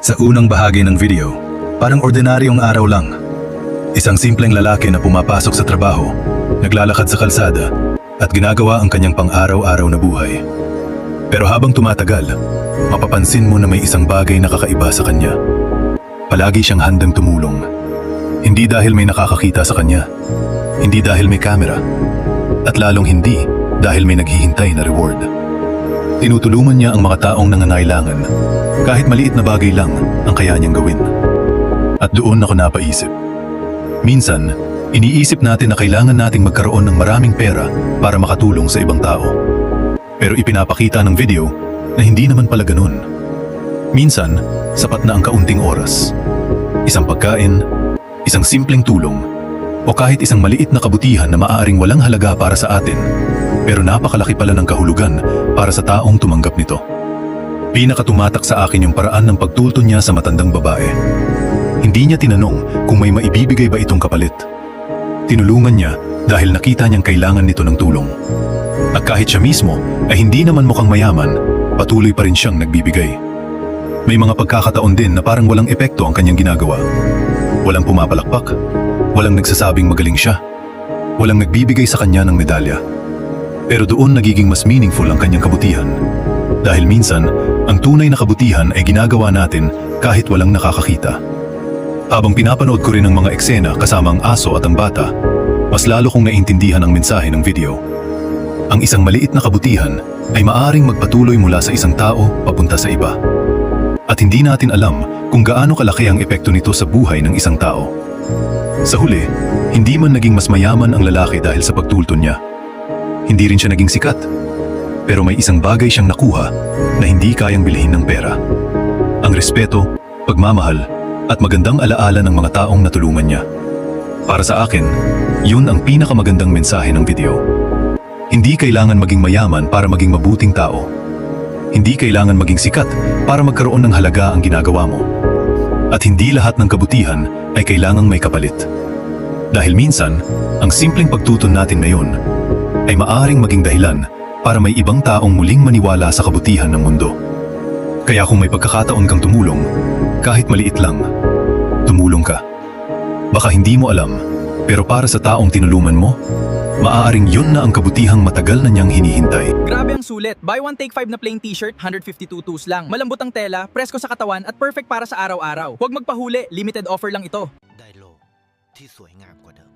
Sa unang bahagi ng video, parang ordinaryong araw lang. Isang simpleng lalaki na pumapasok sa trabaho, naglalakad sa kalsada, at ginagawa ang kanyang pang-araw-araw na buhay. Pero habang tumatagal, mapapansin mo na may isang bagay na kakaiba sa kanya. Palagi siyang handang tumulong. Hindi dahil may nakakakita sa kanya, hindi dahil may kamera, at lalong hindi dahil may naghihintay na reward. Tinutulungan niya ang mga taong nangangailangan, kahit maliit na bagay lang ang kaya niyang gawin. At doon ako napaisip. Minsan, iniisip natin na kailangan nating magkaroon ng maraming pera para makatulong sa ibang tao. Pero ipinapakita ng video na hindi naman pala ganun. Minsan, sapat na ang kaunting oras. Isang pagkain, isang simpleng tulong, o kahit isang maliit na kabutihan na maaaring walang halaga para sa atin, pero napakalaki pala ng kahulugan para sa taong tumanggap nito. Pinakatumatak sa akin yung paraan ng pagtulto niya sa matandang babae. Hindi niya tinanong kung may maibibigay ba itong kapalit. Tinulungan niya dahil nakita niyang kailangan nito ng tulong. At kahit siya mismo ay hindi naman mukhang mayaman, patuloy pa rin siyang nagbibigay. May mga pagkakataon din na parang walang epekto ang kanyang ginagawa. Walang pumapalakpak, walang nagsasabing magaling siya, walang nagbibigay sa kanya ng medalya. Pero doon nagiging mas meaningful ang kanyang kabutihan. Dahil minsan, ang tunay na kabutihan ay ginagawa natin kahit walang nakakakita. Habang pinapanood ko rin ang mga eksena kasama ang aso at ang bata, mas lalo kong naintindihan ang mensahe ng video. Ang isang maliit na kabutihan ay maaaring magpatuloy mula sa isang tao papunta sa iba. At hindi natin alam kung gaano kalaki ang epekto nito sa buhay ng isang tao. Sa huli, hindi man naging mas mayaman ang lalaki dahil sa pagtulton niya. Hindi rin siya naging sikat, pero may isang bagay siyang nakuha na hindi kayang bilhin ng pera. Ang respeto, pagmamahal, at magandang alaala ng mga taong natulungan niya. Para sa akin, yun ang pinakamagandang mensahe ng video. Hindi kailangan maging mayaman para maging mabuting tao. Hindi kailangan maging sikat para magkaroon ng halaga ang ginagawa mo. At hindi lahat ng kabutihan ay kailangang may kapalit. Dahil minsan, ang simpleng pagtuton natin ngayon ay maaaring maging dahilan para may ibang taong muling maniwala sa kabutihan ng mundo. Kaya kung may pagkakataon kang tumulong, kahit maliit lang, tumulong ka. Baka hindi mo alam, pero para sa taong tinulungan mo, maaaring yun na ang kabutihang matagal na niyang hinihintay. Grabe ang sulit. Buy one take 5 na plain t-shirt, 152 tutus lang. Malambot ang tela, presko sa katawan at perfect para sa araw-araw. Huwag magpahuli, limited offer lang ito. ได้โลกที่สวยงามกว่าเดิม